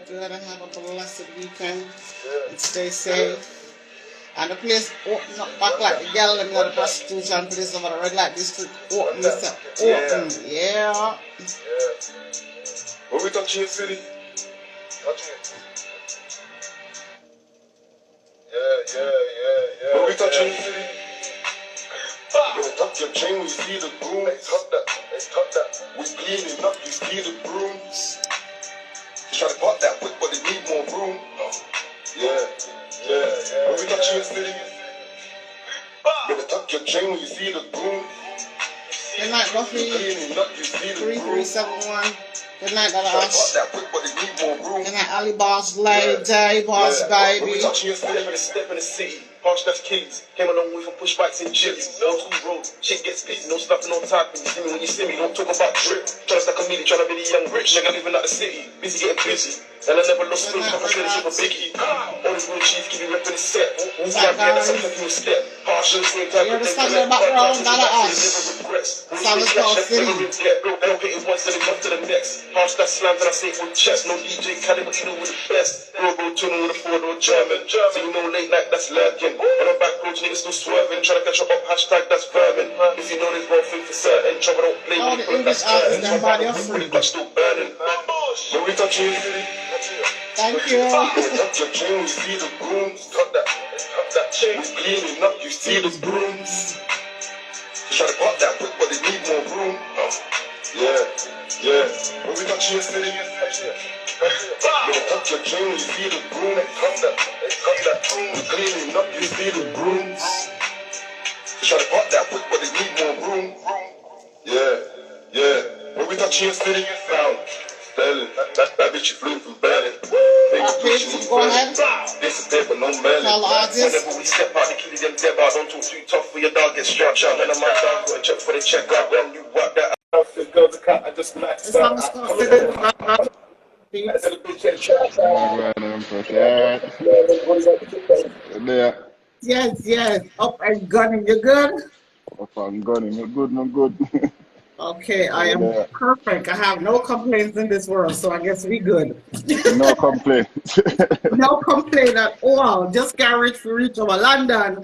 good and have a blessed weekend. And stay safe. And the place open up back like the girl and the prostitution place over the red light district open. Open. Yeah. When we touching your city, touching it. Yeah. When we touching your city, you gonna tuck your chain when you see the broom. Tuck that. We cleaning up, you see the brooms. Try to pop that whip, but they need more room. Yeah. When we touching your city, you gonna tuck your chain when you see the broom. Good night, Buffy. 3371. Good night, Dadaharsh. Good night, Ali Boss, Lady, Boss Baby. Step in the city. Harsh, that's keys. Came a long way from push bikes and chilies. On two roads, shit gets busy. No stopping, no typing. You see me when you see me. Don't talk about drip. Tryna stack a million, tryna be the young rich. Nigga living out the city. Busy getting busy. And I never lost sleep. I'm shit for Biggie. All these real cheese keep me repping the set. Who's that guy? That's something you step. Harsh, the same type of thing. You're the background, Dadaharsh. Sound called City. Don't hit it once, then it up to the next. Harsh, that slam that I say with chest. No DJ Khaled, but you know with the best. Robo tuning with a four-door German. So you know late night, that's lurking. On the back roads, niggas still swerving. Tryna catch you up, hashtag that's vermin. If you know there's one thing for certain, trouble don't play with the English artists, their body of free. Still burning. When we touch you, thank you. Tuck your chain, you see the brooms. Tuck that chain. We cleaning up, you see the brooms. Try to pop that whip, but they need more room. Yeah. When we touch your city, tuck your chain, you see the broom. Tuck that. We cleaning up, you see the brooms. Try to pop that whip, but they need more room. Yeah. When we touch your city, found Sterling. That bitch you flew from Berlin. Go ahead. Disappear but no melon. Whenever we step out, they keep them dead out. Don't talk too tough for your dog gets strapped out. None of my dog got a check for the checkout. When you walk that out, the girls cut. I just maxed out. Yes. Up and gunning. You good? Up and gunning. I'm good. Okay, I am perfect. I have no complaints in this world, so I guess we good. No complaints. No complaint at all. Just can't reach over London.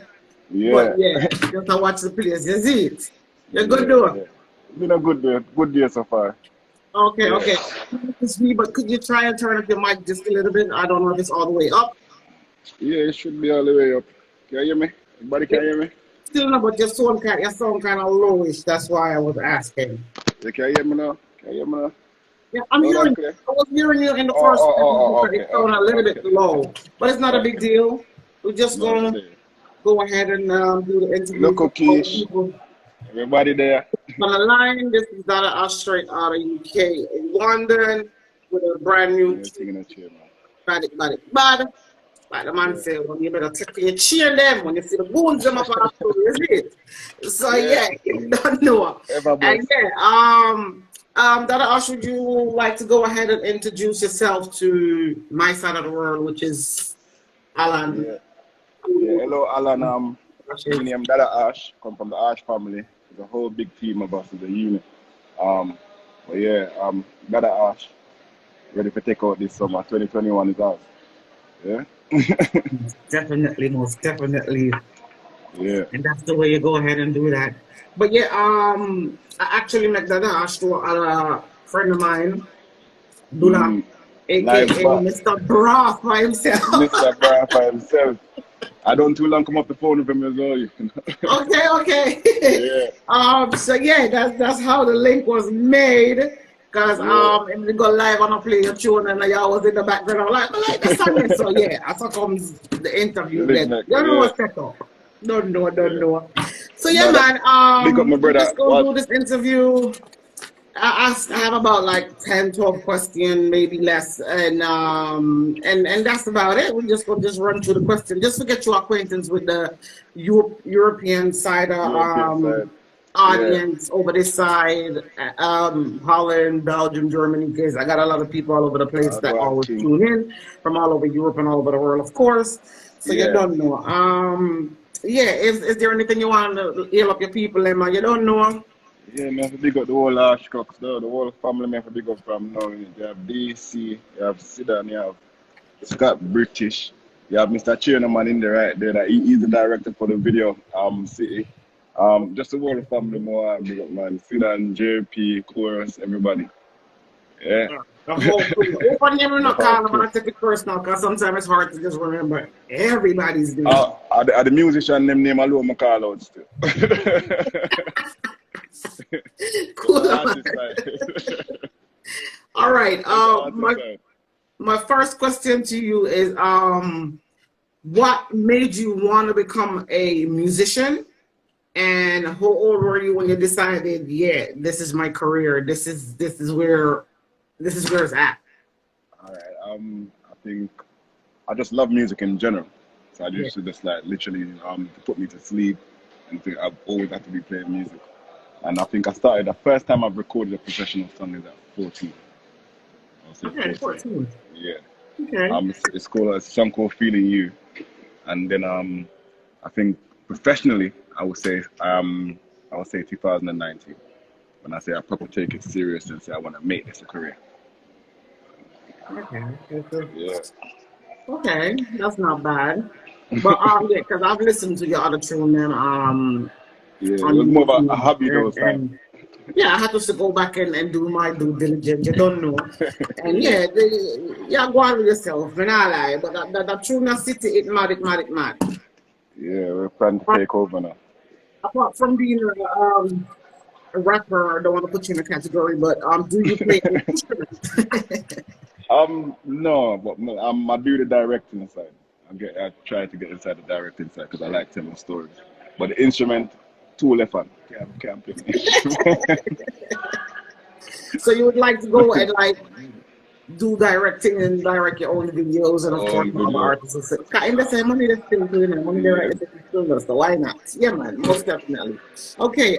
Yeah. But just to watch the place. You see it? You're good doing. It's been a good day. Good day so far. Okay. It's me, but could you try and turn up your mic just a little bit? I don't know if it's all the way up. Yeah, it should be all the way up. Can you hear me? Everybody can hear me? Still no, but your sound kind of lowish. That's why I was asking. Yeah, can you hear me now? Yeah, I'm hearing you. I was hearing you in the first okay. It sounded a little bit low. But it's not a big deal. We're just going to go ahead and do the interview. Look, Keesh. Everybody there. On the line, this is Dadaharsh straight out of UK in London with a brand new bad. Like the man said, when you better take your cheer them when you see the bones them up on the is it? So you don't know. And Dadaharsh, would you like to go ahead and introduce yourself to my side of the world, which is Alan? Yeah. Hello, Alan. My name is Dadaharsh. Come from the Harsh family. There's a whole big team of us as a unit. Dadaharsh. Ready to take out this summer. 2021 is ours. Yeah. Definitely, most definitely. Yeah. And that's the way you go ahead and do that. But I actually met Dadaharsh to a friend of mine, Dula, aka Mr. Bra by himself. Mr. Bra by himself. I don't too long come up the phone with him as well. You know? Okay. Yeah. That's how the link was made. Because and we go live on a play a tune and I was in the background. I'm like, I like the song. So after comes the interview. You know what's set up. Don't know. So man, big up my brother. Let's go do this interview. I have about like 10, 12 questions, maybe less, and that's about it. We just run through the question. Just to get your acquaintance with the European side audience over this side, Holland, Belgium, Germany, because I got a lot of people all over the place that always tune in from all over Europe and all over the world, of course. So you don't know. Is there anything you want to heal up your people, Emma? You don't know? Yeah, man, for big up the whole Ashcocks, though. The whole family, man, for big up from now. You have DC, you have Sidan, you have Scott British, you have Mr. Chinaman in there right there. That he's the director for the video, City. Just the whole family, more big up, man. Sidan, JP, Chorus, everybody. Yeah. The whole crew. Open name The not whole call them, crew. I take it personal because sometimes it's hard to just remember everybody's name. Are the musician name alone, I call out still. Cool. Artist side. All right. Artist side. My first question to you is what made you want to become a musician? And how old were you when you decided, yeah, this is my career. This is where it's at. All right. I think I just love music in general. So I used to just like literally to put me to sleep and think I've always had to be playing music. And I think I started the first time I've recorded a professional song is at 14. I was Okay, 14. Yeah. Okay. It's called a song called Feeling You. And then I think professionally I would say 2019. When I say I proper take it serious and say I want to make this a career. Okay. Yeah. Okay, that's not bad. But yeah, because I've listened to your other tune and Yeah, it on was more of YouTube a hobby those times. and yeah, I had to go back and do my due diligence. You don't know, and yeah, go on with yourself. When I lie, but that tune city, it mad. Yeah, we're planning to take over now. Apart from being a rapper, I don't want to put you in a category, but do you play an instrument? No, but I do the directing side. I try to get inside the directing side because I like telling stories. But the instrument, two left hand. Can't play the instrument. So you would like to go and like do directing and direct your own videos and of course other artists. In the same money they're still doing it. Money they write the still so why not? Yeah man, most definitely. Okay,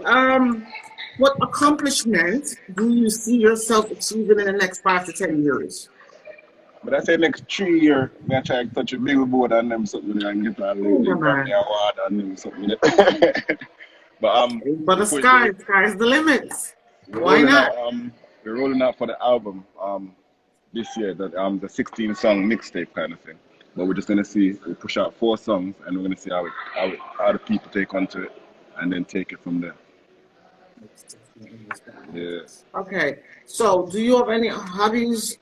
what accomplishment do you see yourself achieving in the next 5 to 10 years? But I say next 3 years, I'm gonna try to touch a billboard and them something and get a little Grammy award and them something. But the sky's the limit. Why not? We're rolling out for the album this year, the 16-song mixtape kind of thing. But we're just gonna see. We push out 4 songs and we're gonna see how the people take onto it and then take it from there. Yeah. Okay. So, do you have any hobbies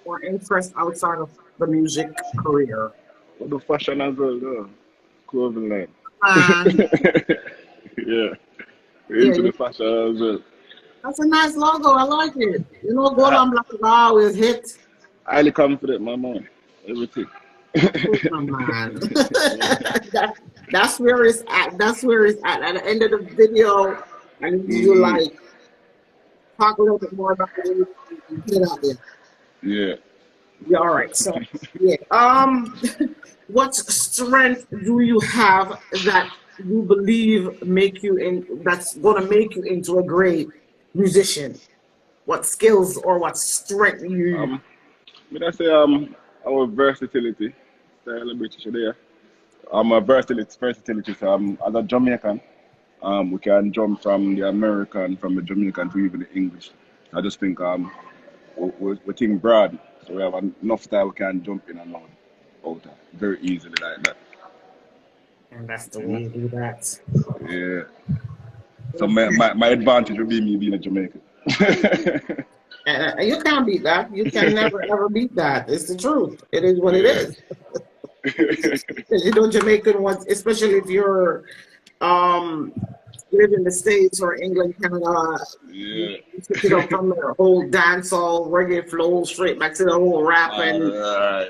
or interests outside of the music career? Well, the fashion as well, though. Clothing line. Yeah. Into the fashion as well. That's a nice logo. I like it. You know, gold and black is always hit. Highly confident, my man. Everything. Oh, man. That's where it's at. That's where it's at. At the end of the video, I need you like talk a little bit more about it and get out there. Yeah. Yeah. All right. So, yeah. What strength do you have that you believe that's gonna make you into a great musician? What skills or what strength you? I say our versatility, style of British there. A versatility. So as a Jamaican, we can jump from the American, from the Jamaican to even the English. I just think we think broad, so we have enough style we can jump in and out very easily like that. And that's the way you do that. Yeah. So my advantage would be me being a Jamaican. You can't beat that. You can never ever beat that. It's the truth. It is what it is. You know, Jamaican ones, especially if you're live in the States or England, Canada, you know, from the whole dancehall reggae flow straight back to the whole rap and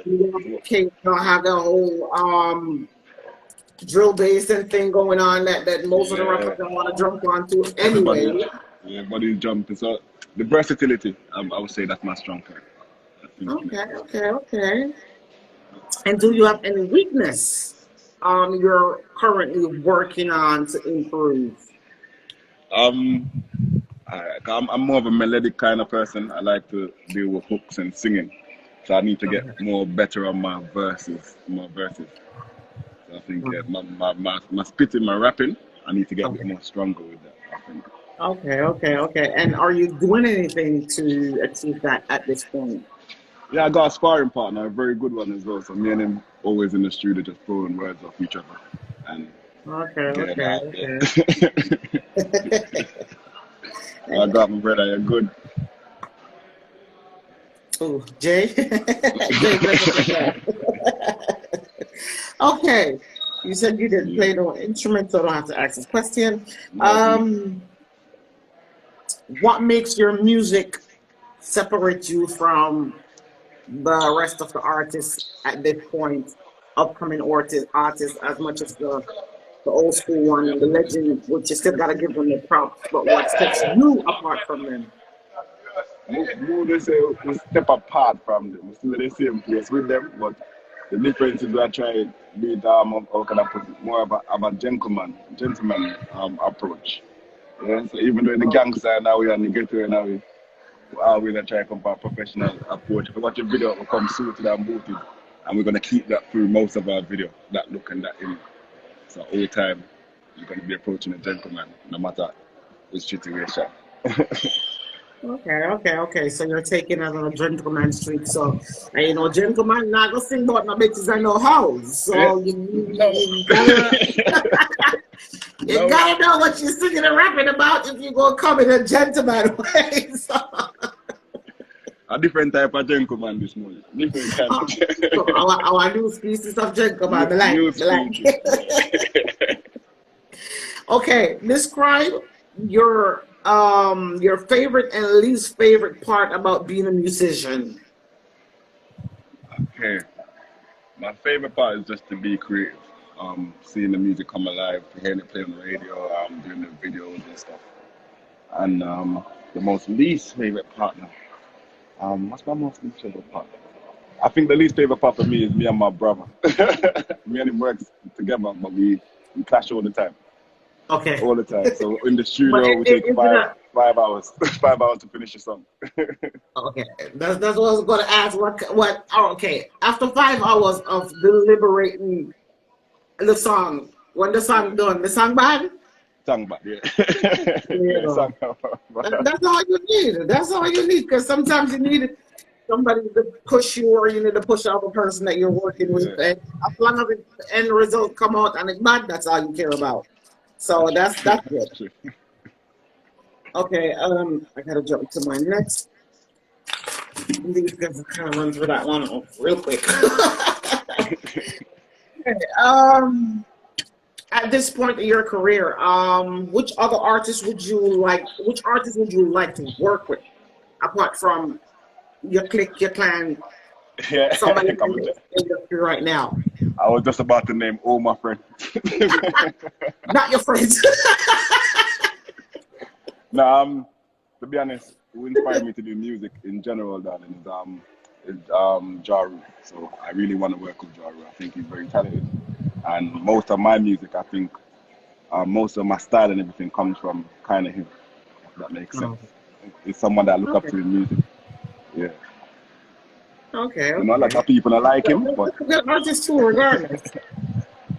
you can't have the whole drill bass and thing going on that most of the rappers don't want to jump onto anyway. Everybody's jumping. So the versatility, I would say that's my strong point. Okay. And do you have any weakness you're currently working on to improve? I'm more of a melodic kind of person. I like to deal with hooks and singing. So I need to get better on my verses. So I think my spitting, my rapping, I need to get a bit more stronger with that, I think. Okay. And are you doing anything to achieve that at this point? Yeah, I got a sparring partner, a very good one as well. So me and him always in the studio just throwing words off each other and getting out Okay. there. I got my brother, you're good. Oh, Jay. Jay, okay. You said you didn't play no instrument, so I don't have to ask this question. No, What makes your music separate you from the rest of the artists at this point, upcoming artists as much as the old school one and the legend, which you still gotta give them the props, but what sets you apart from them? they say we step apart from them. We still in the same place with them, but the difference is we are trying to be how can I put it, more of a gentleman approach. Yeah, so even though in the gangster now we are in the ghetto now we're gonna try to come for a professional approach. If you watch a video, we come suited and booted, and we're gonna keep that through most of our video, that look and that image. So all the time you're gonna be approaching a gentleman, no matter which situation. Okay. So you're taking it on a gentleman street. So, and, you know, gentleman not gonna sing about no bitches and no house. Yeah. So No. you gotta you No. gotta know what you're singing and rapping about if you're gonna come in a gentleman way. So, A different type of gentleman this morning. Different type of so our new species of gentleman, new the like. species. Okay, describe your favorite and least favorite part about being a musician. Okay. My favorite part is just to be creative. Seeing the music come alive, hearing it play on the radio, doing the videos and stuff. And the most least favorite partner. What's my most least favorite part? I think the least favorite part for me is me and my brother. Me and him works together, but we clash all the time. Okay. All the time. So in the But studio, we take is it a, 5 hours, 5 hours to finish a song. okay, that's what I was going to ask. Okay, after 5 hours of deliberating the song, when the song done, the song bad? Song back, yeah. Yeah, Yeah. song back. That's all you need. That's all you need, because sometimes you need somebody to push you, or you need to push out the person that you're working with. Yeah. And as long as the end result come out and it's bad, that's all you care about. So that's good. True. Okay, I gotta jump to my next. These guys kind of run through that one real quick. Okay, at this point in your career, which artist would you like to work with, apart from your clique, your clan, Yeah. somebody in the industry right now? I was just about to name all my friends. Not your friends. No, to be honest, who inspired me to do music in general, darling, is Ja Rule. So I really want to work with Ja Rule. I think he's very talented, and most of my music, I think, most of my style and everything comes from kind of him. If that makes sense. It's someone that I look up to in music. Yeah. Okay. You know, a lot of people don't like him, but Good artist too, regardless.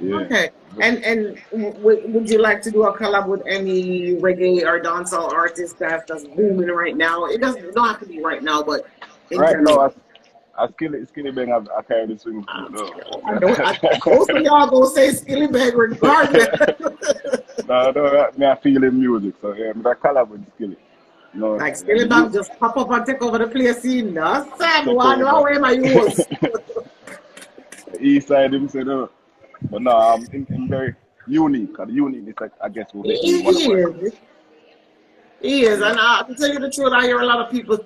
yeah. Okay. And would you like to do a collab with any reggae or dancehall artist that's booming right now? It don't have to be right now, but in Right general. now, I Skilly Bang, I carry the swing. I most of y'all gonna say Skilly Bang regardless. No, I feel in music, so yeah, I'm collab with Skilly. No, Like Skilly Bang just pop up and take over the place scene. No, Sam, one way my use. East side him said no. But no, I'm very unique. And uniqueness, I guess, will make me want to work. He is, and to tell you the truth, I hear a lot of people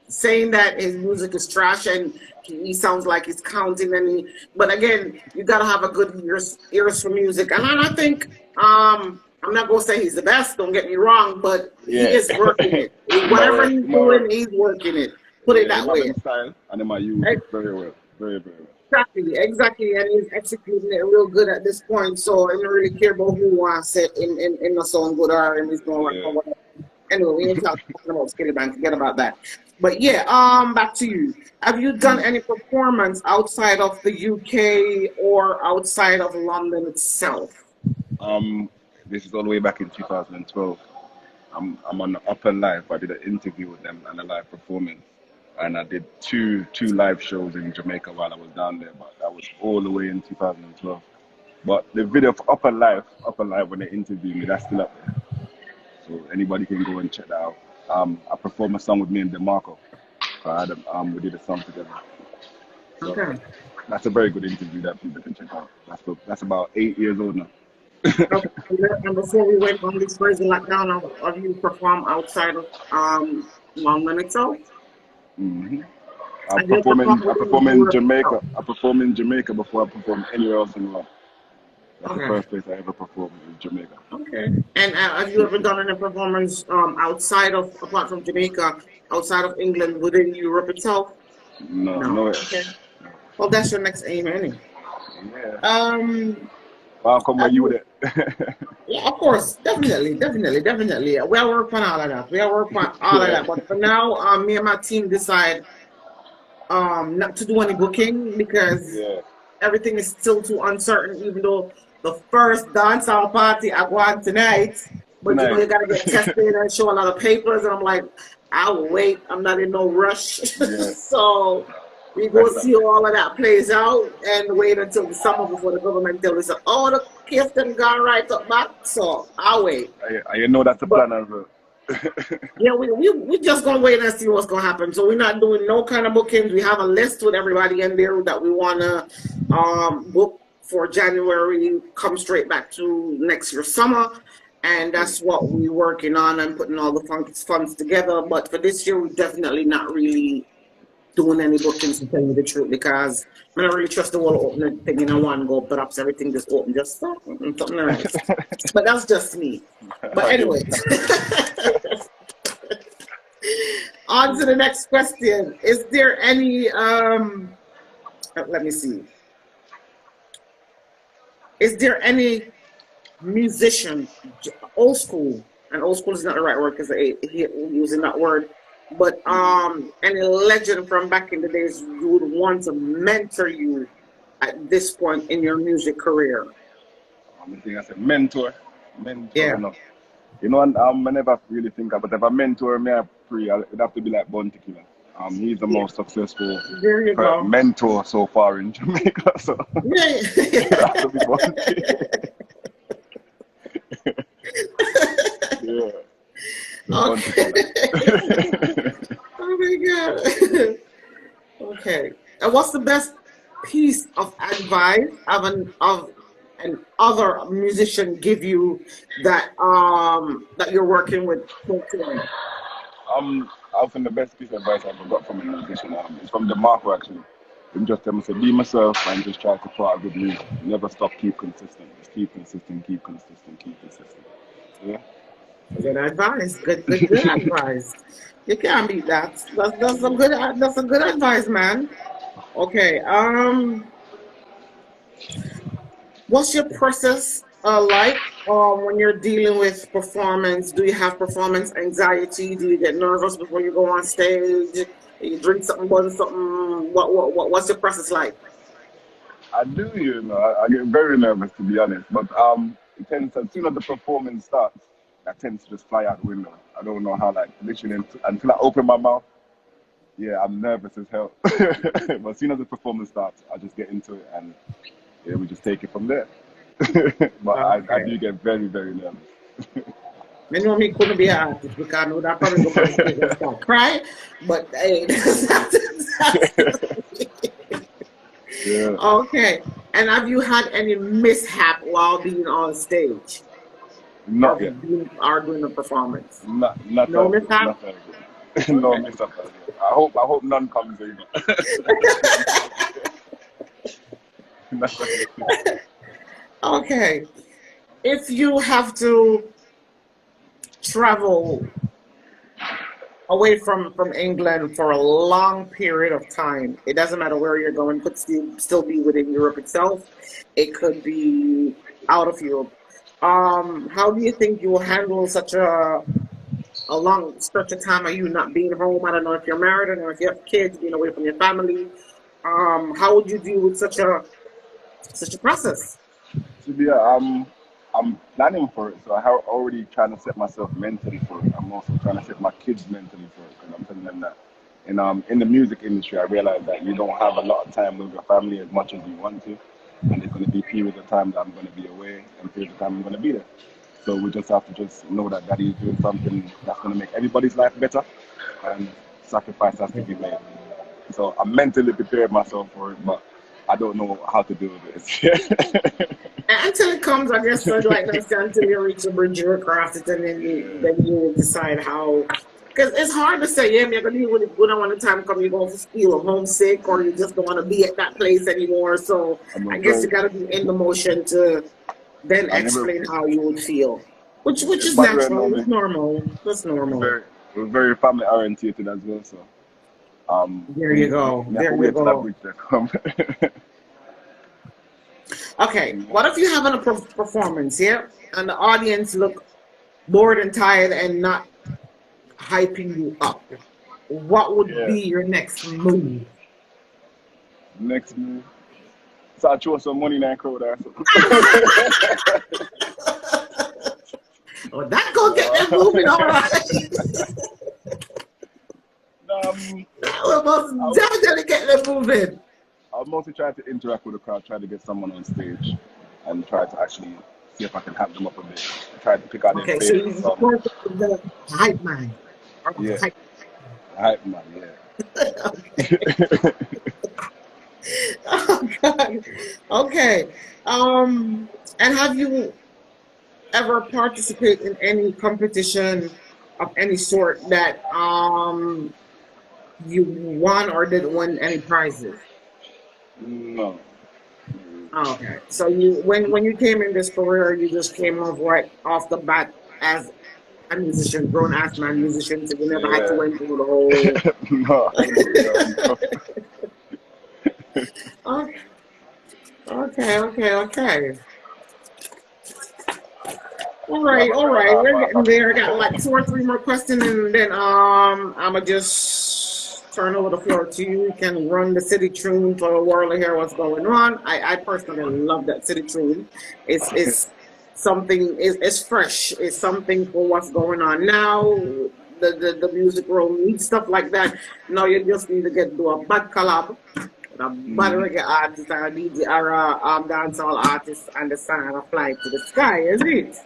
saying that his music is trash and he sounds like he's counting. But again, you gotta have a good ears for music, and I think I'm not gonna say he's the best. Don't get me wrong, but he is working it. Whatever he's doing, he's working it. Put it that way. Style, and then I use it very well, very well. Exactly, and he's executing it real good at this point. So I don't really care about who wants it in the song, good or in his going or whatever. Anyway, we ain't talking about Skilly Bang. Forget about that. But yeah, back to you. Have you done any performance outside of the UK or outside of London itself? This is all the way back in 2012. I'm on the Upper Live. I did an interview with them and a live performance, and I did two live shows in Jamaica while I was down there. But that was all the way in 2012. But the video of Upper Live when they interviewed me, that's still up there. So anybody can go and check that out. I performed a song with me and DeMarco. So I had we did a song together. So Okay. that's a very good interview that people can check out. That's about 8 years old now. Okay. And before we went on this crazy lockdown, have you performed outside of London itself? hmm Have you performed I within perform in Europe Jamaica. itself? I perform in Jamaica before I perform anywhere else in the world. That's the Okay. first place I ever performed in Jamaica. Okay. And have you ever done any performance outside of, apart from Jamaica, outside of England, within Europe itself? No, No. no. Okay. Well, that's your next aim, anyway. Yeah. Um, Well, come where have you you, with it. yeah, of course, definitely. We are working on all of that. We are working on all of Yeah. that. But for now, me and my team decide not to do any booking because Yeah. everything is still too uncertain, even though the first dancehall party I go on tonight, but you know, Tonight. you gotta get tested and show a lot of papers, and I'm like, I'll wait, I'm not in no rush. Yeah. So we go Rest up. see how all of that plays out and wait until the summer before the government tells us, oh, the case them gone right up back. So I'll wait. You know that's the But plan as well. yeah, we just gonna wait and see what's gonna happen. So we're not doing no kind of bookings. We have a list with everybody in there that we wanna book for January. Come straight back to next year summer, and that's what we're working on and putting all the funds together. But for this year, we're definitely not really doing any bookings, to tell you the truth, because I don't really trust the whole opening thing in a one go. Perhaps everything just open, just stop, something nice. But that's just me. But I get anyway. it. On to the next question. Is there any let me see. Is there any musician, old school, and old school is not the right word because we're using that word, but any legend from back in the days you would want to mentor you at this point in your music career? I think I said mentor. Mentor, Yeah. you know. You know, and I never really think about if a mentor me I pray, it'd have to be like Bounty Killer. He's the Yeah. most successful There you go. mentor so far in Jamaica, so Yeah. it'd have to be Bounty. Yeah. Bounty Okay. Killer. Oh my God. Okay. And what's the best piece of advice of an other musician give you that you're working with today? I think the best piece of advice I ever got from a musician is from DeMarco actually. Him just tell me, say, be myself and just try to put out good music. Never stop, keep consistent. Just keep consistent, keep consistent, keep consistent. Yeah. Good advice. Good advice. You can't beat that. That's some good advice, man. Okay. What's your process like when you're dealing with performance? Do you have performance anxiety? Do you get nervous before you go on stage? You drink something, buzz something. What's your process like? I do, you know. I get very nervous to be honest, but it tends to, as soon as the performance starts, that tends to just fly out the window. I don't know how, like, literally until I open my mouth, yeah, I'm nervous as hell. But as soon as the performance starts, I just get into it and yeah, we just take it from there. But I Okay. do get very, very nervous. I know me couldn't be an artist because I know that probably go on stage and start crying. But hey, Yeah, okay. And have you had any mishap while being on stage not yet. or doing a performance? Not No as good. mishap? Not as good. No Okay. mishap as yet. I hope none comes in. Not as good. Okay. If you have to travel away from England for a long period of time, it doesn't matter where you're going, could still be within Europe itself. It could be out of Europe. How do you think you will handle such a long stretch of time of you not being home? I don't know if you're married, I don't know if you have kids, being away from your family. How would you deal with such a process? To be I'm planning for it, so already trying to set myself mentally for it. I'm also trying to set my kids mentally for it, because I'm telling them that in the music industry, I realize that you don't have a lot of time with your family as much as you want to, and there's going to be periods of time that I'm going to be away, and periods of time I'm going to be there. So we just have to just know that Daddy is doing something that's going to make everybody's life better, and sacrifice has to be made. So I'm mentally prepared myself for it, but I don't know how to do this. Until it comes, I guess, so like that's until you reach the bridge, you cross it, and then you will decide how. Because it's hard to say, yeah, you're gonna deal with it good when the time comes, you're going to feel homesick, or you just don't want to be at that place anymore. So I guess you gotta be in the motion to then explain how you would feel, which is natural, it's normal, that's normal. We're very family oriented as well, so there you go. There you go. Okay, what if you're having a performance here and the audience look bored and tired and not hyping you up? What would be your next move? Next move? So I throw some money in that crowd there. Well, that gonna get them moving, all right. That will most definitely get them moving. I'll mostly try to interact with the crowd, try to get someone on stage, and try to actually see if I can hype them up a bit. Try to pick out their favorite song. Okay, so the hype man. Yeah. Hype man, yeah. Oh, God. Okay. And have you ever participated in any competition of any sort that you won or didn't win any prizes? No. Okay. So when you came in this career, you just came off right off the bat as a musician, grown ass man musician, so you never had to went through the whole. No. Okay. All right. We're getting there. I got like 2 or 3 more questions, and then I'ma just turn over the floor to you. You can run the city tune for the world to hear what's going on. I personally love that city tune. It's something. It's fresh. It's something for what's going on now. The music world needs stuff like that. Now you just need to do a bad collab. A bad reggae artist or a DJ or a dancehall artist and the sun and a fly to the sky, is it?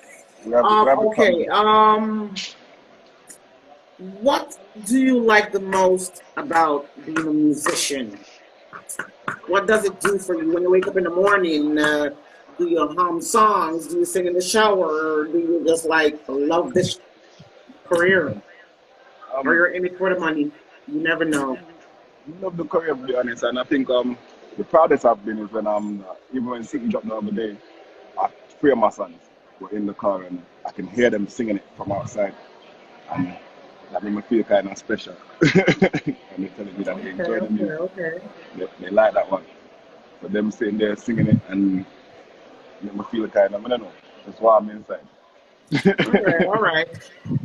Okay. What do you like the most about being a musician? What does it do for you when you wake up in the morning? Do you hum songs? Do you sing in the shower? Or do you just like love this career? Or you're in it for the money? You never know. I love the career, to be honest, and I think the proudest I've been is when even when City dropped the other day, 3 of my sons were in the car and I can hear them singing it from outside, and that made me feel kind of special. And they're telling me that they enjoy the music. Okay. They like that one. But them sitting there singing it and make me feel kind of, I don't know, that's why I'm inside.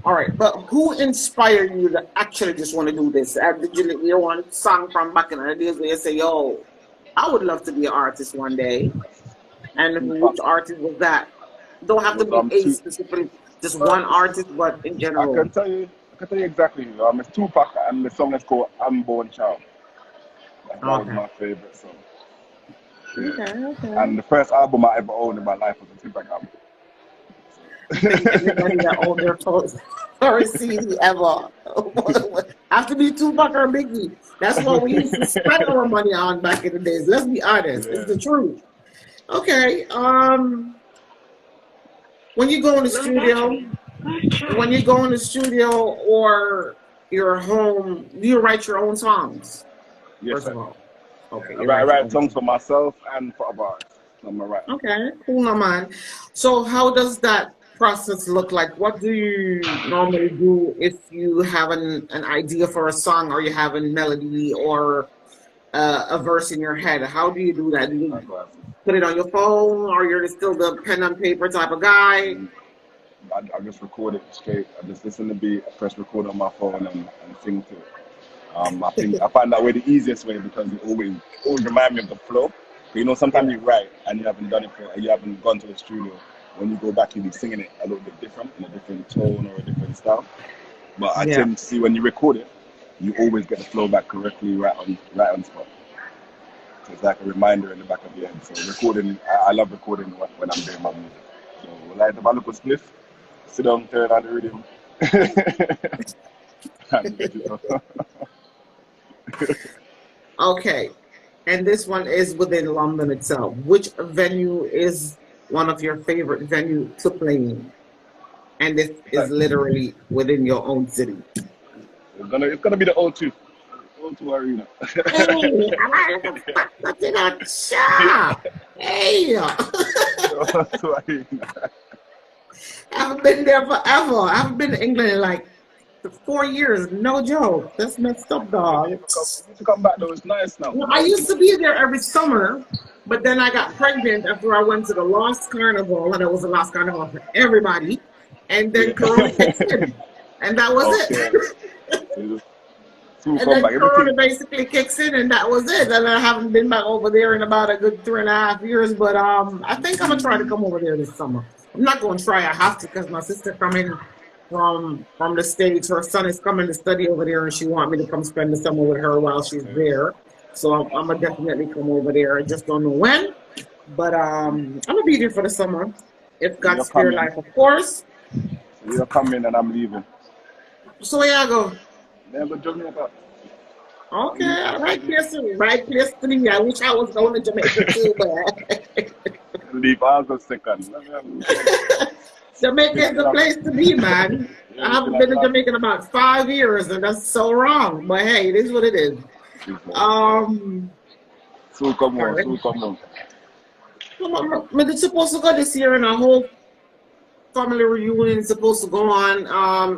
All right. But who inspired you to actually just want to do this? Did you hear one song from back in the days where you say, yo, I would love to be an artist one day? And which artist was that? Don't have to be a specific, just one artist, but in general. I can tell you exactly. It's Tupac, and the song is called Unborn Child. That was my favorite song. Yeah. Okay. And the first album I ever owned in my life was a Tupac album. Everybody that owned their first CD ever have to be Tupac or Biggie. That's what we used to spend our money on back in the days. Let's be honest. It's the truth. Okay. When you go in the studio, or your home, do you write your own songs? Yes, first of all. Okay. I write songs for myself and for other artists. Okay, cool, no man. So how does that process look like? What do you normally do if you have an idea for a song, or you have a melody or a verse in your head? How do you do that? Do you put it on your phone, or you're still the pen and paper type of guy? I just record it straight. I just listen to the beat, I press record on my phone and sing to it. I find that way the easiest way, because it always reminds me of the flow. You know, sometimes you write and you haven't done it you haven't gone to the studio, when you go back, you'll be singing it a little bit different, in a different tone or a different style. But I Yeah. tend to see when you record it, you always get the flow back correctly, right on spot. So it's like a reminder in the back of your head. So recording, I love recording when I'm doing my music. So like the look of spliff, sit down, turn on the rhythm, and get it off. Okay. And this one is within London itself. Which venue is one of your favorite venue to play in? And this is literally within your own city. It's gonna be the O2. O2 Arena. Hey, I like to that shop. Hey, O2 Arena. I haven't been there forever. I haven't been to England in like 4 years. No joke. That's messed up, dog. You need to come back though. It's nice now. I used to be there every summer, but then I got pregnant after I went to the Lost Carnival, and it was the Lost Carnival for everybody. And then Corona kicked in, and that was it. And then Corona basically kicks in, and that was it. And I haven't been back over there in about a good 3.5 years. But I think I'm gonna try to come over there this summer. I'm not gonna try. I have to because my sister coming from the States. Her son is coming to study over there, and she want me to come spend the summer with her while she's there. So I'm gonna definitely come over there. I just don't know when, but I'm gonna be there for the summer if God spare life, of course. You're coming and I'm leaving. So where I go? Never Jamaica. Okay, right place to me. I wish I was going to Jamaica too, but leave August 2nd. Jamaica is the place to be, man. I haven't been to Jamaica in about 5 years, and that's so wrong. But hey, it is what it is. So come on. We're supposed to go this year, and a whole family reunion is supposed to go on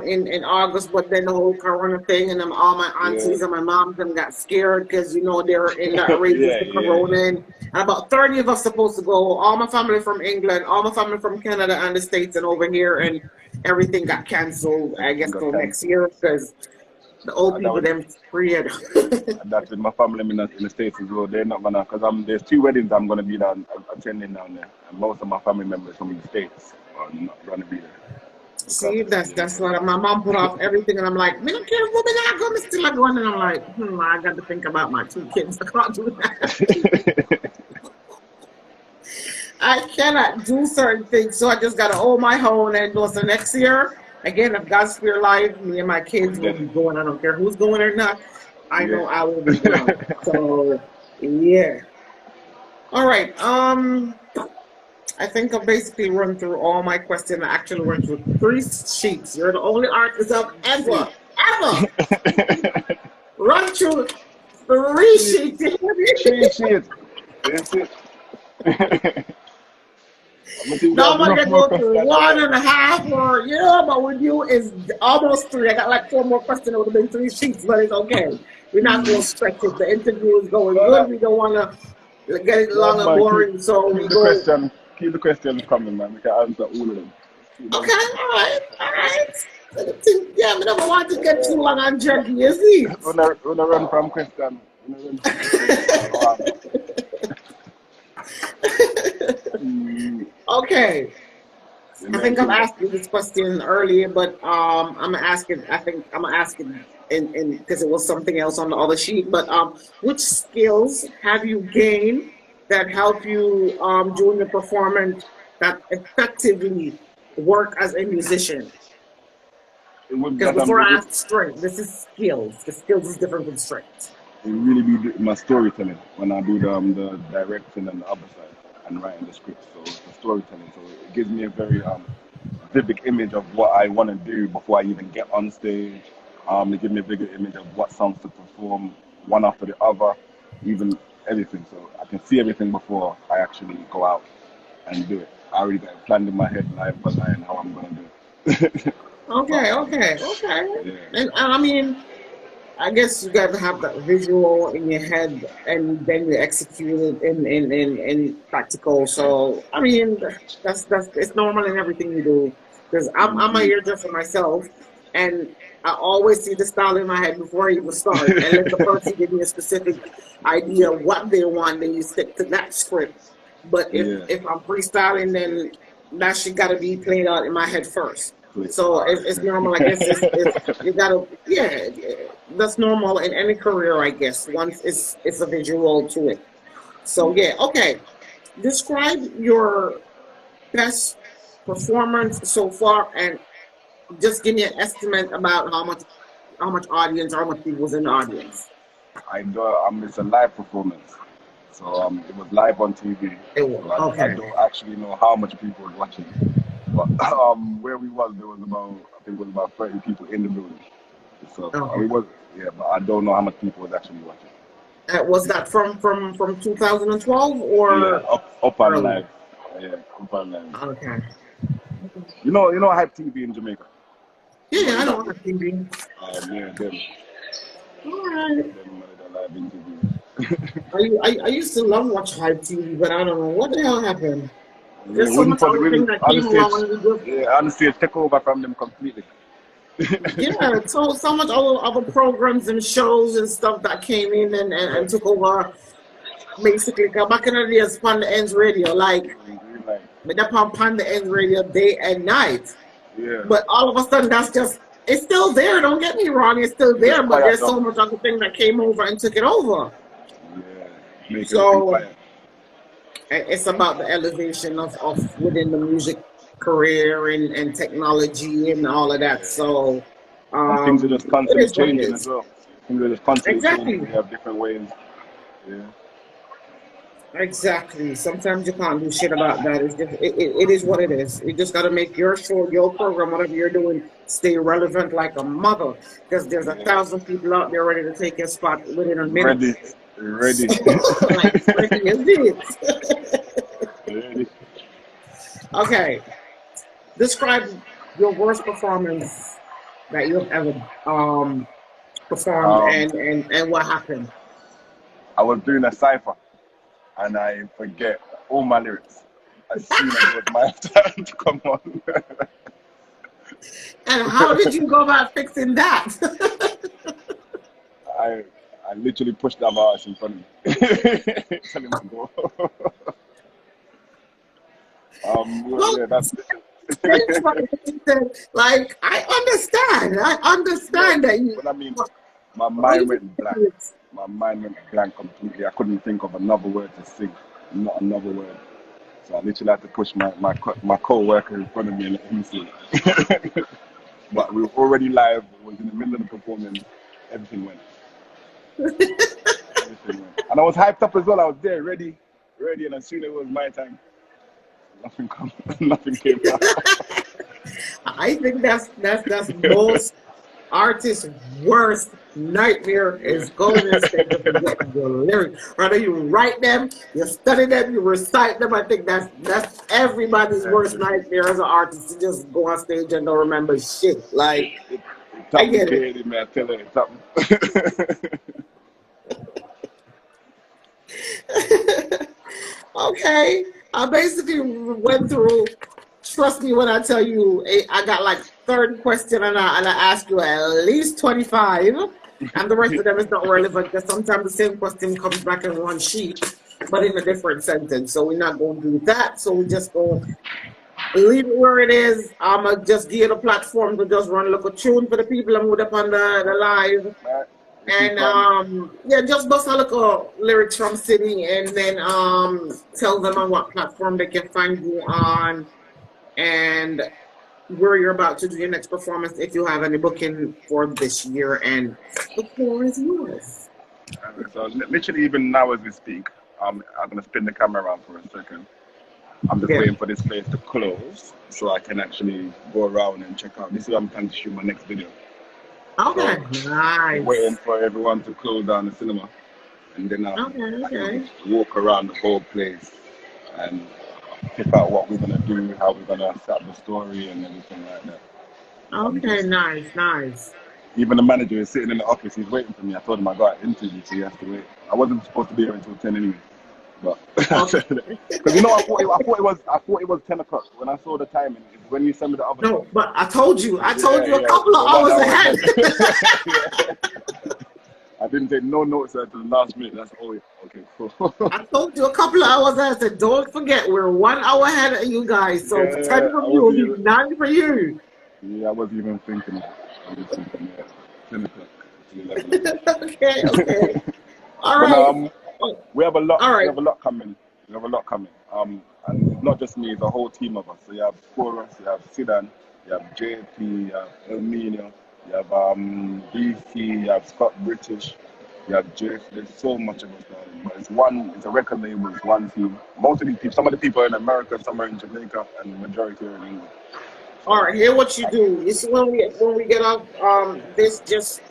in August, but then the whole Corona thing, and all my aunties and my mom them got scared because they're in that race with the Corona. And about 30 of us supposed to go. All my family from England, all my family from Canada and the States, and over here, and everything got canceled. I guess till next year because the old people them spread. That's with my family in the States as well. They're not gonna because there's 2 weddings I'm gonna be attending down there, and most of my family members from the States are not gonna be there. See, that's what my mom put off everything, and I'm like, me don't care if women are going, still are going, and I'm like, I got to think about my 2 kids. I can't do that. I cannot do certain things, so I just got to hold my own and go. So next year, again, if God's spare life, me and my kids will be going. I don't care who's going or not. I know I will be going. So, yeah. All right. I think I've basically run through all my questions. I actually went through 3 sheets. You're the only artist I've ever run through 3 sheets. 3 sheets. That's it. No, I'm gonna go through 1.5 or but with you is almost 3. I got like 4 more questions. It would have been 3 sheets, but it's okay. We're not going to stretch it. The interview is going good. We don't want to get it long and boring. So we go. Keep the questions coming, man. We can answer all of them. Okay, all right. Yeah, I don't want to get too long on jerky, you see? We're not run from question. Okay. I think I've asked you this question earlier, but I'm gonna ask it. I think I'm gonna ask it in because it was something else on the other sheet. But which skills have you gained that help you during the performance that effectively work as a musician? Because before I ask strength, this is skills. The skills is different from strength. It really be my storytelling when I do the direction and the other side and writing the script. So it's the storytelling. So it gives me a very vivid image of what I want to do before I even get on stage. It gives me a bigger image of what songs to perform one after the other, even everything. So I can see everything before I actually go out and do it. I already got it planned in my head, line by line, how I'm going to do it. Okay. Yeah. And I mean, I guess you got to have that visual in your head, and then you execute it in practical. So I mean, that's it's normal in everything you do. Because I'm a hairdresser myself, and I always see the style in my head before I even start, and let the person give me a specific idea of what they want, then you stick to that script. But if I'm freestyling, then that shit got to be played out in my head first. So it's normal, I guess. It's you gotta, yeah, that's normal in any career, I guess. Once it's a visual to it. So yeah, okay. Describe your best performance so far, and just give me an estimate about how much audience or how much people was in the audience. It's a live performance, so it was live on TV. So I don't actually know how much people were watching, but where we was, there was I think it was about 30 people in the building. So but I don't know how much people was actually watching. Was that from 2012 or up on live? Yeah, up on live. Okay. You know Hype TV in Jamaica. Yeah, I know Hype TV. Yeah, them. All right. Them live interviews. I used to love watch Hype TV, but I don't know what the hell happened. There's Yeah, so much other thing that came along. Yeah, honestly, take over from them completely. Yeah, so much other programs and shows and stuff that came in and took over. Basically, back in the days, Pan the Ends Radio, like, but that Pan the Ends Radio day and night. Yeah. But all of a sudden, it's still there. Don't get me wrong, it's still there. But there's so much other thing that came over and took it over. Yeah. So it's about the elevation of within the music career and technology and all of that. So things are just constantly changing as well. Things are just constantly changing. We have different ways. Yeah. Exactly. Sometimes you can't do shit about that. It's just it is what it is. You just gotta make your show, your program, whatever you're doing, stay relevant like a mother. Because there's 1,000 people out there ready to take your spot within a minute. Ready. Ready indeed. Ready. Okay. Describe your worst performance that you've ever performed and what happened. I was doing a cipher and I forget all my lyrics as soon as it was my time to come on. And how did you go about fixing that? I literally pushed that artist in front of me. Tell him to go. Well, yeah, that's like, I understand that you. But I mean, my mind went blank. My mind went blank completely. I couldn't think of another word to sing, not another word. So I literally had to push my co-worker in front of me and let him sing. But we were already live. It was in the middle of the performance. Everything went. And I was hyped up as well. I was there, ready, and as soon as it was my time, nothing came out. I think that's most artists' worst nightmare is going and saying to forget your lyrics. Rather you write them, you study them, you recite them. I think that's everybody's worst nightmare as an artist, to just go on stage and don't remember shit. Like, I get it. Man, I tell you something. Okay, I basically went through. Trust me when I tell you, I got like 30 questions and I ask you at least 25, and the rest of them is not relevant because sometimes the same question comes back in one sheet, but in a different sentence. So we're not going to do that. So we just go leave it where it is. I'm gonna just give you the platform to just run a little tune for the people and put up on the live. And yeah, just bust a little lyrics from City and then tell them on what platform they can find you on and where you're about to do your next performance if you have any booking for this year, and the floor is yours. So literally even now as we speak, I'm gonna spin the camera around for a second. I'm just waiting for this place to close so I can actually go around and check out. This is where I'm planning to shoot my next video. Okay, so, nice. Waiting for everyone to close down the cinema, and then I can walk around the whole place and pick out what we're gonna do, how we're gonna set up the story, and everything like that. Okay, nice. Even the manager is sitting in the office. He's waiting for me. I told him I got an interview, so he has to wait. I wasn't supposed to be here until 10 anyway, but because I thought it was 10 o'clock when I saw the timing. When you sent me the other. No, but I told you a couple of hours ahead. I didn't take no notes until the last minute. That's all. Okay, cool. I told you a couple of hours. I said, don't forget, we're 1 hour ahead of you guys. So 10 Yeah, from I you was will be even. 9 for you. Yeah, I wasn't even thinking. I was thinking, 10 o'clock to 11 o'clock. Okay. All But right. no, Oh, we have a lot. all We right. have a lot coming. We have a lot coming. And it's not just me. It's a whole team of us. So you have Chorus, you have Sidan, you have JP, you have Elmina, you have BC, you have Scott British, you have Jeff. There's so much of us now. But it's one. It's a record label. It's one team. Most of these people. Some of the people are in America. Some are in Jamaica, and the majority are in England. All right. Here, what you do. You see, when we get off this, just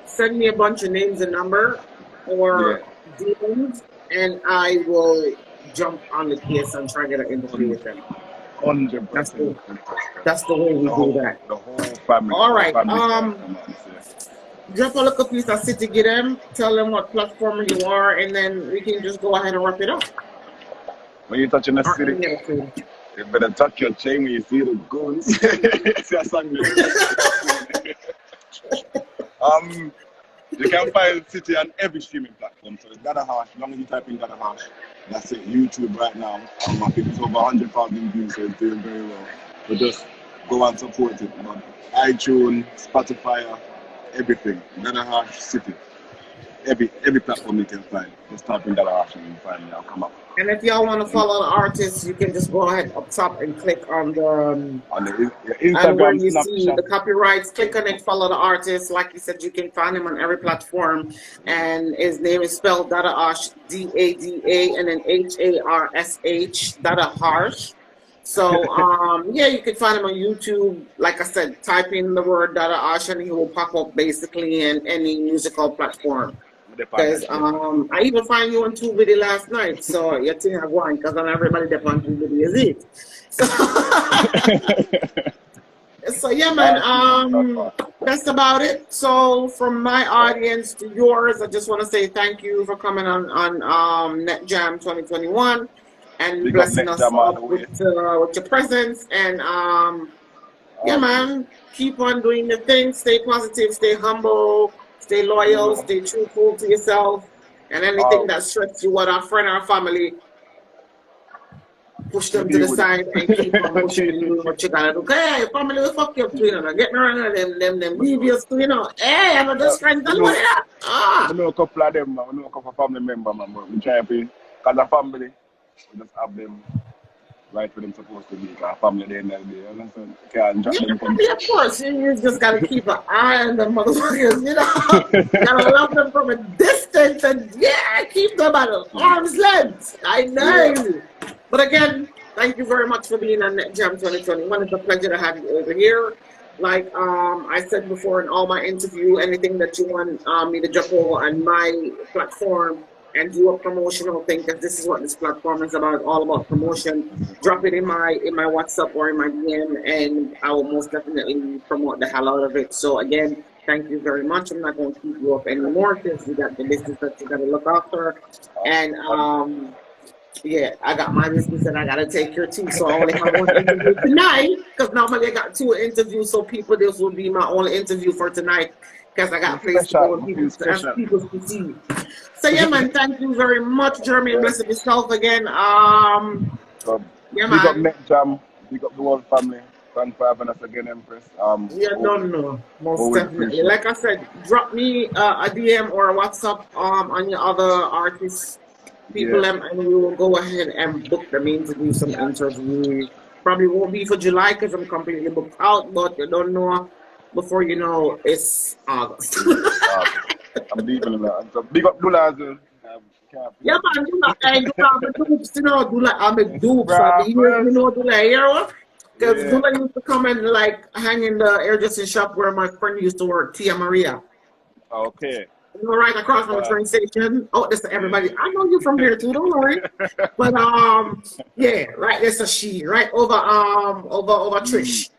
send me a bunch of names and number Yeah, or DMs, and I will jump on the case and try to get an interview with them. 100%. That's the way we do that. The whole family. All The whole right. family style come out and say. Drop a little piece of city, get them, tell them what platform you are, and then we can just go ahead and wrap it up. When you're touching the Or city, any other thing. you better touch your chain when you see the goons. See a song there. You can find City on every streaming platform. So it's Dadaharsh. As long as you type in Dadaharsh, that's it. YouTube right now. I think it's over 100,000 views, so it's doing very well. But just go and support it. But iTunes, Spotify, everything. Dadaharsh City. Every platform you can find. Just type in Dadaharsh and you find me. I'll come up. And if y'all want to follow the artists, you can just go ahead up top and click on the On the and where Instagram, you see Snapchat. the copyrights, click on it, follow the artist. Like you said, you can find him on every platform. And his name is spelled Dadaharsh, Dada, and then Harsh, Dadaharsh. So yeah, you can find him on YouTube. Like I said, type in the word Dadaharsh and he will pop up basically in any musical platform. Because I even find you on Tubi last night, so you think I'm going because not everybody that on Tubi is it. So, so yeah, man. That's about it. So from my audience to yours, I just want to say thank you for coming on Net Jam 2021 and Big up blessing Net us Jam all up the way. with your presence. And yeah, man, keep on doing your thing. Stay positive, stay humble. Stay loyal, stay truthful to yourself, and anything that stresses you, what our friend or family, push them to the side and keep on pushing and doing what you gotta do. Hey, family will fuck you up too, you know. Get me around them devious too, you know. Hey, I'm just friends, tell you what it is. I know a couple of them, man. I know a couple of family members, man. But we try to be, because the family, we just have them right where them supposed to be. Because family, they know they understand. Can't drop them from. Yeah, of course. You just gotta keep an eye on them motherfuckers, you know. Gotta love them from a distance and yeah, keep them at an arm's length. I know you. But again, thank you very much for being on Net Jam 2021. It's a pleasure to have you over here. Like I said before in all my interview, anything that you want me to jump over on my platform and do a promotional thing, because this is what this platform is about, all about promotion. Drop it in my WhatsApp or in my DM, and I will most definitely promote the hell out of it. So again, thank you very much. I'm not going to keep you up anymore because you got the business that you got to look after, and yeah, I got my business that I got to take care too. So I only have one interview tonight because normally I got 2 interviews. So this will be my only interview for tonight because I got place to go and people to see. So yeah, man, thank you very much, Jeremy. Bless yourself again. Yeah, Big man. up Net Jam, big up the whole family. Thanks for having us again, Empress. Yeah, no, most definitely. Like I said, drop me a DM or a WhatsApp on your other artists, people, and we will go ahead and book them in to do some interviews. Probably won't be for July because I'm completely booked out, but you don't know before you know it's August. I'm leaving a lot. So big up Dula as well. Yeah, man, Dula, I'm a dupes, you know, Dula, I'm a dupes. You know Dula here, because Dula used to come and like hang in the hairdressing shop where my friend used to work, Tia Maria. Okay. You know, right across from the train station. Oh, that's everybody. I know you from here too. Don't worry. But yeah, right. That's a she. Right over Trish.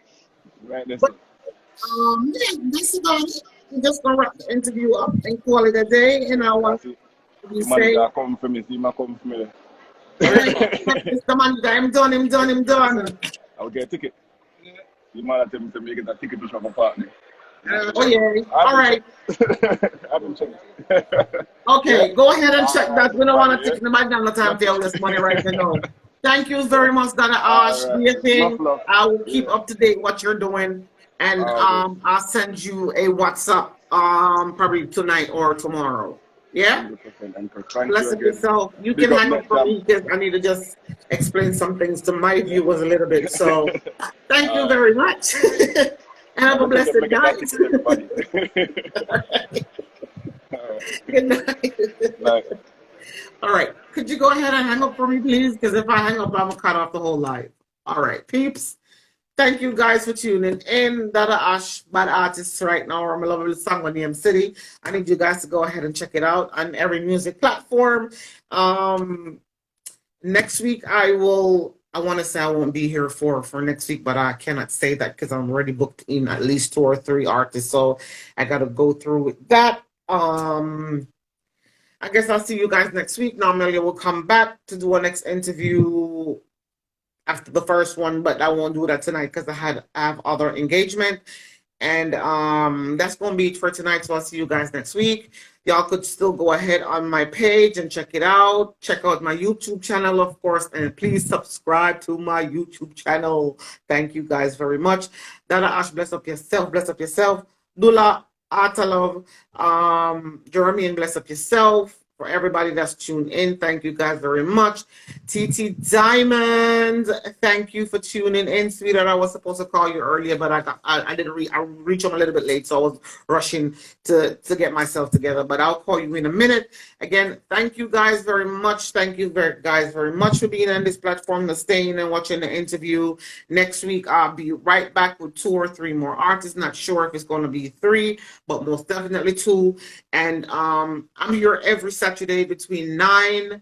Right. That's but yeah, that's about it. We're just gonna wrap the interview up and call it a day. And I want to say, come for me. See, come for me. Mr. Manager, I'm done. I'll get a ticket. You might have to get a ticket to show my partner. Oh yeah. All right. I haven't checked. Yeah. Okay, go ahead and All check right, that. We don't want everybody. to Yeah. take nobody down the time table this money right now. Thank you Yeah. very much, Dada All Ash. Do right. your Enough thing. love. I will keep Yeah. up to date what you're doing, and All good. I'll send you a WhatsApp probably tonight or tomorrow. Yeah. 100%. And thank you Bless up again. yourself. You can Big up hang up next for time. me because I need to just explain some things to my Yeah. viewers a little bit. So thank you All right. very much. And have a Make a, blessed make a night. thank you to everybody. All right. Good night. Night. All right. Could you go ahead and hang up for me, please? Because if I hang up, I'm going to cut off the whole live. All right, peeps. Thank you guys for tuning in. Dada Ash, Bad Artists right now. I'm a lovely song on the City. I need you guys to go ahead and check it out on every music platform. Next week, I want to say I won't be here for next week, but I cannot say that because I'm already booked in at least 2 or 3 artists. So I got to go through with that. I guess I'll see you guys next week. Normally, we'll come back to do a next interview after the first one, but I won't do that tonight because I have other engagement. And that's going to be it for tonight. So I'll see you guys next week. Y'all could still go ahead on my page and check it out. Check out my YouTube channel, of course, and please subscribe to my YouTube channel. Thank you guys very much. Dada Ash, bless up yourself. Bless up yourself. Dula, Atalov, Jeremy, and bless up yourself. For everybody that's tuned in, thank you guys very much. TT Diamond, thank you for tuning in, sweetheart. I was supposed to call you earlier, but I didn't reach them a little bit late, so I was rushing to get myself together. But I'll call you in a minute. Again, thank you guys very much. Thank you guys very much for being on this platform, for staying and watching the interview. Next week, I'll be right back with 2 or 3 more artists. Not sure if it's going to be 3, but most definitely 2. And I'm here every Saturday between 9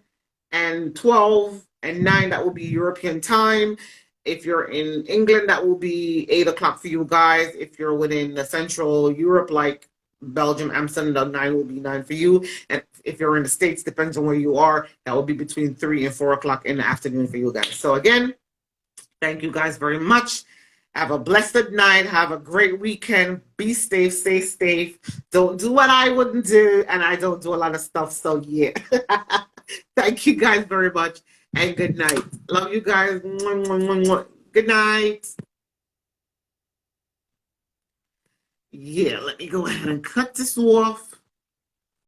and 12, and 9 that will be European time. If you're in England, that will be 8 o'clock for you guys. If you're within the Central Europe, like Belgium, Amsterdam, 9 will be 9 for you. And if you're in the States, depends on where you are, that will be between 3 and 4 o'clock in the afternoon for you guys. So again, thank you guys very much. Have a blessed night. Have a great weekend. Be safe. Stay safe. Don't do what I wouldn't do. And I don't do a lot of stuff. So, yeah. Thank you guys very much. And good night. Love you guys. Good night. Yeah, let me go ahead and cut this off.